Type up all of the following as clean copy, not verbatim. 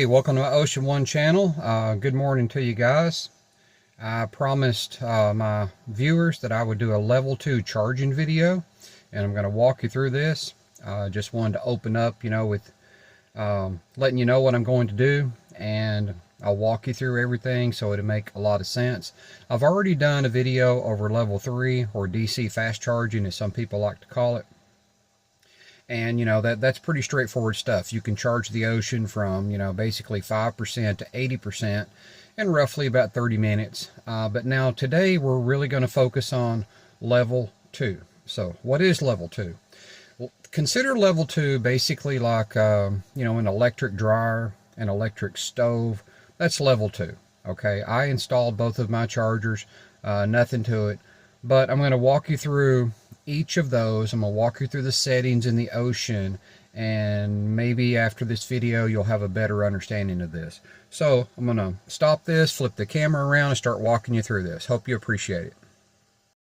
Hey, welcome to my Ocean One channel. Good morning to you guys. I promised my viewers that I would do a level 2 charging video, and I'm going to walk you through this. Just wanted to open up, with letting you know what I'm going to do, and I'll walk you through everything so it'll make a lot of sense. I've already done a video over level 3, or DC fast charging as some people like to call it. And that's pretty straightforward stuff. You can charge the Ocean from basically 5% to 80% in roughly about 30 minutes. But now today we're really going to focus on level 2. So what is level 2? Well, consider level 2 basically like an electric dryer, an electric stove. That's level 2. Okay, I installed both of my chargers, nothing to it, but I'm going to walk you through each of those. I'm going to walk you through the settings in the Ocean, and maybe after this video you'll have a better understanding of this. So I'm going to stop this, flip the camera around, and start walking you through this. Hope you appreciate it.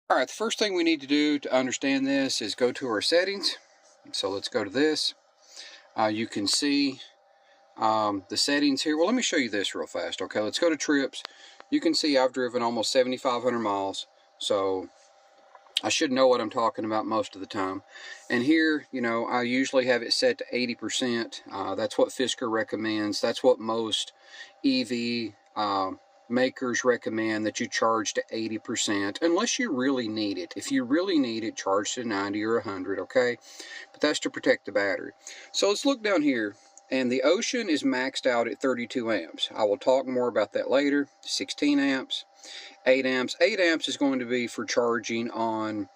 Alright, the first thing we need to do to understand this is go to our settings. So let's go to this. You can see the settings here. Well, let me show you this real fast. Okay, let's go to trips. You can see I've driven almost 7,500 miles, so I should know what I'm talking about most of the time. And here, I usually have it set to 80%. That's what Fisker recommends. That's what most EV makers recommend, that you charge to 80%, unless you really need it. If you really need it, charge to 90 or 100, okay? But that's to protect the battery. So let's look down here, and the Ocean is maxed out at 32 amps. I will talk more about that later. 16 amps. 8 amps. 8 amps is going to be for charging on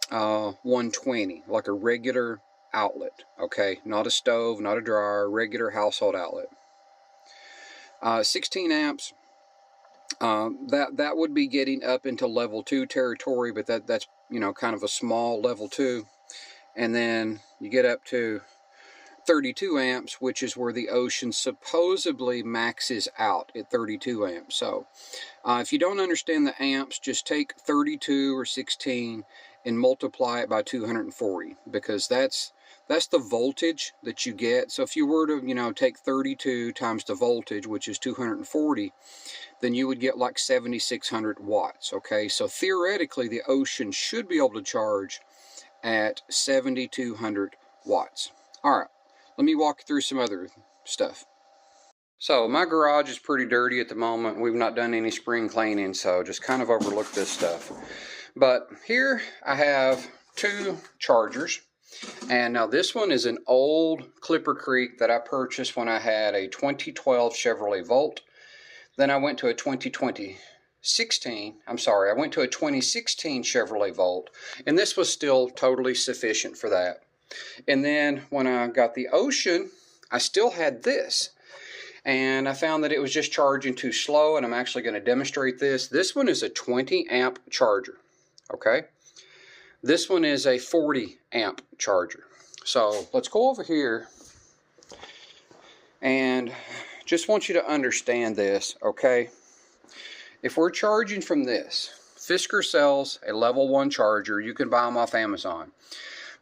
120, like a regular outlet, okay? Not a stove, not a dryer, regular household outlet. 16 amps, that would be getting up into level 2 territory, but that's kind of a small level 2. And then you get up to 32 amps, which is where the Ocean supposedly maxes out at 32 amps. So if you don't understand the amps, just take 32 or 16 and multiply it by 240, because that's the voltage that you get. So if you were to take 32 times the voltage, which is 240, then you would get like 7,600 watts. Okay, so theoretically the Ocean should be able to charge at 7,200 watts. All right, let me walk you through some other stuff. So my garage is pretty dirty at the moment. We've not done any spring cleaning, so just kind of overlook this stuff. But here I have 2 chargers. And now this one is an old Clipper Creek that I purchased when I had a 2012 Chevrolet Volt. Then I went to a 2016 Chevrolet Volt, and this was still totally sufficient for that. And then when I got the Ocean, I still had this, and I found that it was just charging too slow, and I'm actually going to demonstrate this. This one is a 20 amp charger, okay? This one is a 40 amp charger. So let's go over here, and just want you to understand this, okay? If we're charging from this, Fisker sells a level 1 charger. You can buy them off Amazon.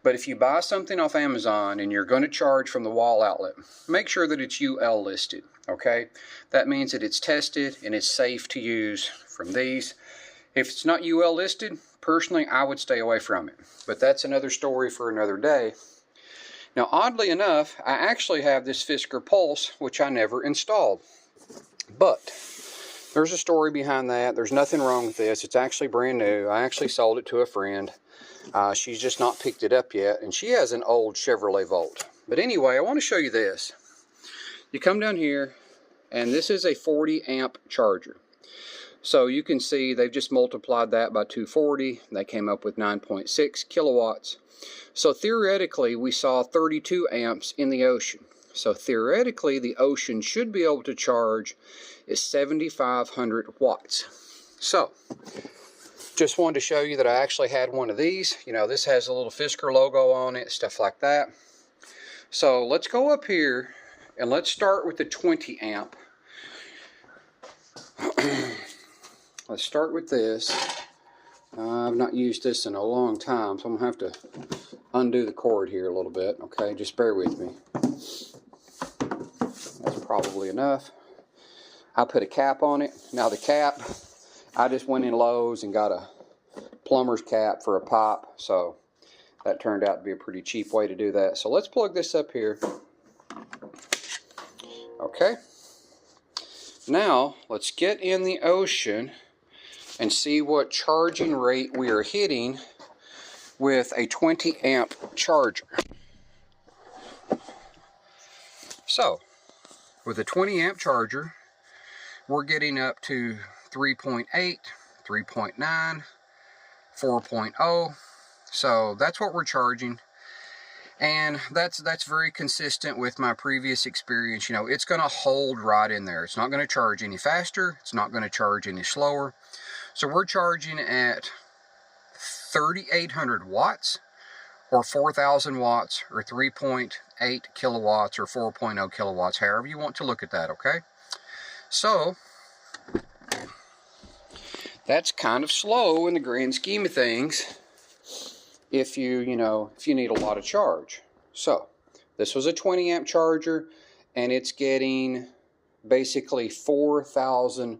But if you buy something off Amazon and you're going to charge from the wall outlet, make sure that it's UL listed, okay? That means that it's tested and it's safe to use from these. If it's not UL listed, personally, I would stay away from it. But that's another story for another day. Now, oddly enough, I actually have this Fisker Pulse, which I never installed. But there's a story behind that. There's nothing wrong with this. It's actually brand new. I actually sold it to a friend. She's just not picked it up yet, and she has an old Chevrolet Volt. But anyway, I want to show you this. You come down here, and this is a 40 amp charger. So you can see they've just multiplied that by 240. They came up with 9.6 kilowatts. So theoretically, we saw 32 amps in the Ocean. So theoretically, the Ocean should be able to charge at 7,500 watts. So just wanted to show you that I actually had one of these. This has a little Fisker logo on it, stuff like that. So let's go up here and let's start with the 20 amp. Let's start with this. I've not used this in a long time, so I'm going to have to undo the cord here a little bit. Okay, just bear with me. That's probably enough. I put a cap on it. Now the cap, I just went in Lowe's and got a plumber's cap for a pipe, so that turned out to be a pretty cheap way to do that. So let's plug this up here. Okay. Now let's get in the Ocean and see what charging rate we are hitting with a 20 amp charger. So with a 20 amp charger, we're getting up to 3.8, 3.9, 4.0. So that's what we're charging. And that's very consistent with my previous experience. You know, it's going to hold right in there. It's not going to charge any faster. It's not going to charge any slower. So we're charging at 3,800 watts or 4,000 watts or 3.8 kilowatts or 4.0 kilowatts, however you want to look at that, okay? So that's kind of slow in the grand scheme of things if you need a lot of charge. So this was a 20 amp charger and it's getting basically 4,000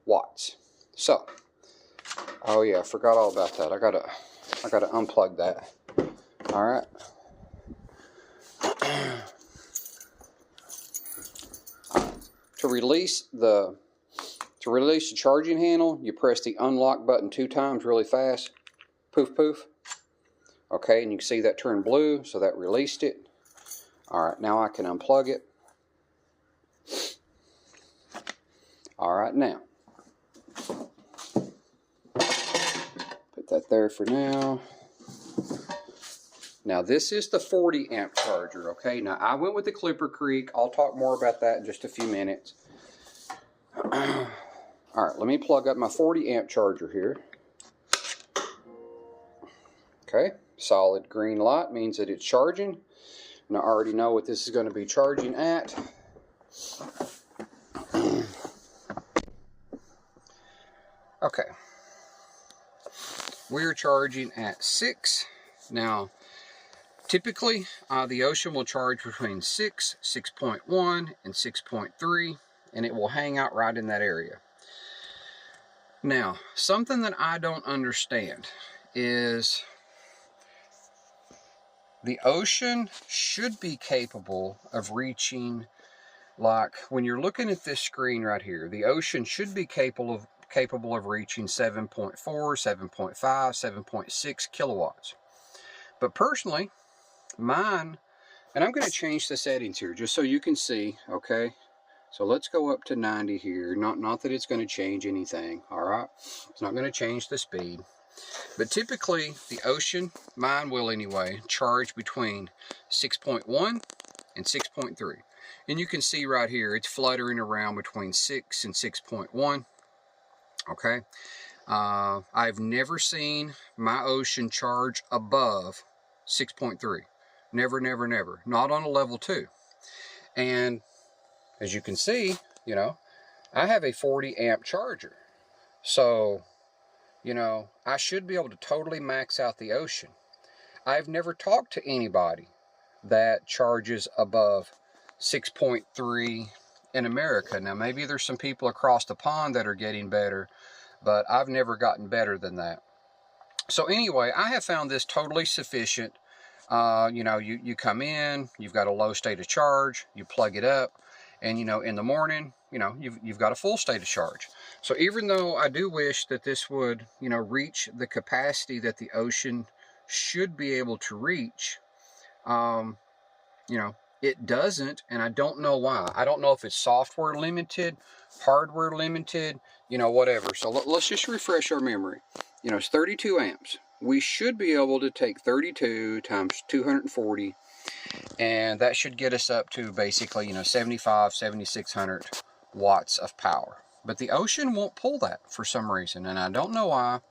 watts. So, oh yeah, I forgot all about that. I gotta unplug that. All right. To release the charging handle, you press the unlock button 2 times really fast. Poof, poof. Okay, and you can see that turned blue, so that released it. All right, now I can unplug it. All right, now. Put that there for now. Now this is the 40 amp charger, okay? Now I went with the Clipper Creek. I'll talk more about that in just a few minutes. All right, let me plug up my 40 amp charger here. Okay, solid green light means that it's charging. And I already know what this is going to be charging at. Okay. We're charging at 6. Now, typically, the Ocean will charge between 6, 6.1, and 6.3, and it will hang out right in that area. Now, something that I don't understand is the Ocean should be capable of reaching, like when you're looking at this screen right here, the Ocean should be capable of reaching 7.4, 7.5, 7.6 kilowatts. But personally, mine, and I'm going to change the settings here just so you can see, okay? So let's go up to 90 here. Not that it's going to change anything, all right? It's not going to change the speed. But typically, the Ocean, mine will anyway, charge between 6.1 and 6.3. And you can see right here, it's fluttering around between 6 and 6.1. Okay? I've never seen my Ocean charge above 6.3. Never, never, never. Not on a level 2. And as you can see, you know, I have a 40 amp charger. So, you know, I should be able to totally max out the Ocean. I've never talked to anybody that charges above 6.3 in America. Now, maybe there's some people across the pond that are getting better, but I've never gotten better than that. So anyway, I have found this totally sufficient. You know, you come in, you've got a low state of charge, you plug it up, and, you know, in the morning, you know, you've got a full state of charge. So even though I do wish that this would, you know, reach the capacity that the Ocean should be able to reach, you know, it doesn't, and I don't know why. I don't know if it's software limited, hardware limited, you know, whatever. So let's just refresh our memory. You know, it's 32 amps. We should be able to take 32 times 240, and that should get us up to basically, you know, 7,600 watts of power. But the Ocean won't pull that for some reason, and I don't know why.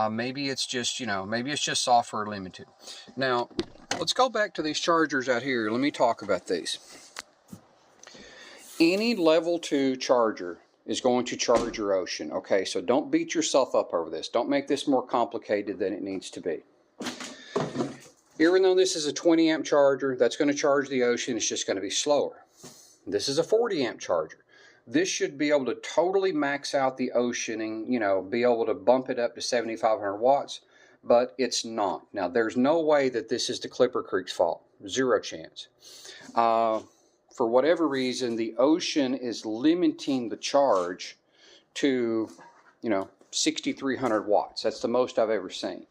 Maybe it's just, you know, maybe it's just software limited. Now, let's go back to these chargers out here. Let me talk about these. Any level 2 charger is going to charge your Ocean. Okay, so don't beat yourself up over this. Don't make this more complicated than it needs to be. Even though this is a 20 amp charger, that's going to charge the Ocean. It's just going to be slower. This is a 40 amp charger. This should be able to totally max out the Ocean and, you know, be able to bump it up to 7,500 watts, but it's not. Now, there's no way that this is the Clipper Creek's fault. Zero chance. For whatever reason, the Ocean is limiting the charge to, you know, 6,300 watts. That's the most I've ever seen.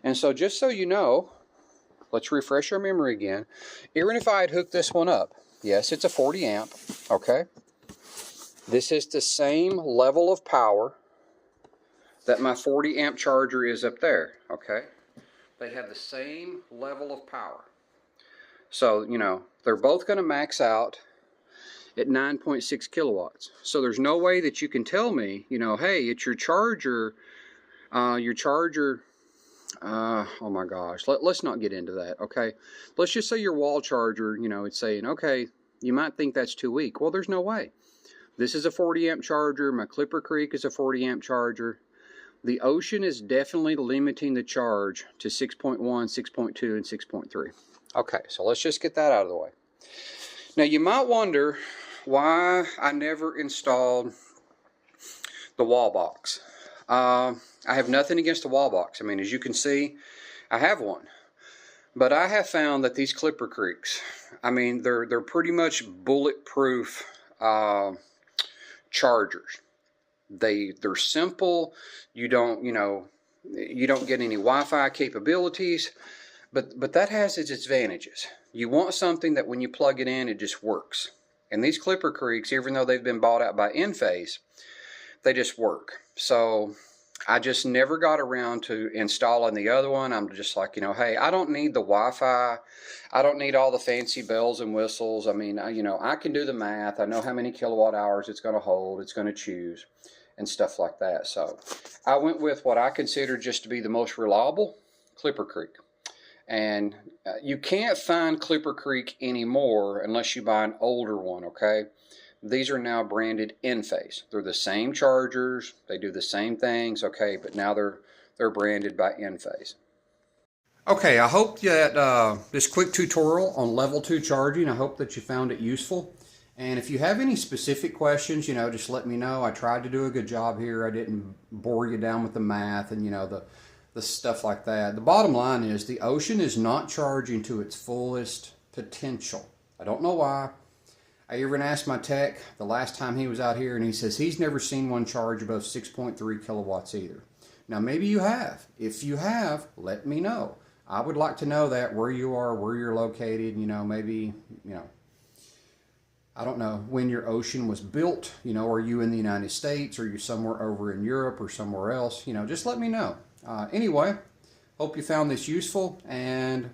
And so just so you know, let's refresh our memory again. Even if I had hooked this one up, yes, it's a 40 amp, okay? This is the same level of power that my 40 amp charger is up there, okay? They have the same level of power. So, you know, they're both going to max out at 9.6 kilowatts. So there's no way that you can tell me, you know, hey, it's your charger, oh my gosh, let's not get into that, okay? Let's just say your wall charger, you know, it's saying, okay, you might think that's too weak. Well, there's no way. This is a 40 amp charger. My Clipper Creek is a 40 amp charger. The Ocean is definitely limiting the charge to 6.1, 6.2, and 6.3. Okay, so let's just get that out of the way. Now, you might wonder why I never installed the wall box. I have nothing against the wall box. I mean, as you can see, I have one. But I have found that these Clipper Creeks, I mean, they're pretty much bulletproof chargers. They're simple. You don't get any Wi-Fi capabilities, but that has its advantages. You want something that when you plug it in, it just works. And these Clipper Creeks, even though they've been bought out by Enphase, they just work. So I just never got around to installing the other one. I'm just like, you know, hey, I don't need the Wi-Fi. I don't need all the fancy bells and whistles. I mean, you know, I can do the math. I know how many kilowatt hours it's going to hold, it's going to choose, and stuff like that. So I went with what I consider just to be the most reliable, Clipper Creek. And you can't find Clipper Creek anymore unless you buy an older one, okay? These are now branded Enphase. They're the same chargers. They do the same things, okay? But now they're branded by Enphase. Okay, I hope that this quick tutorial on level 2 charging, I hope that you found it useful. And if you have any specific questions, you know, just let me know. I tried to do a good job here. I didn't bore you down with the math and, you know, the stuff like that. The bottom line is the Ocean is not charging to its fullest potential. I don't know why. I even asked my tech the last time he was out here, and he says he's never seen one charge above 6.3 kilowatts either. Now, maybe you have. If you have, let me know. I would like to know that, where you are, where you're located, you know, maybe, you know, I don't know when your Ocean was built, you know, are you in the United States, or are you somewhere over in Europe or somewhere else, you know, just let me know. Anyway, hope you found this useful, and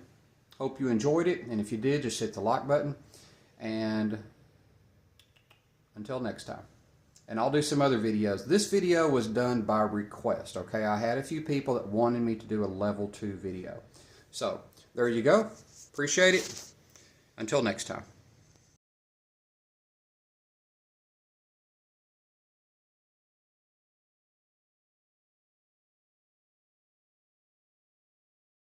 hope you enjoyed it, and if you did, just hit the like button, and until next time. And I'll do some other videos. This video was done by request, okay? I had a few people that wanted me to do a level 2 video. So, there you go. Appreciate it. Until next time.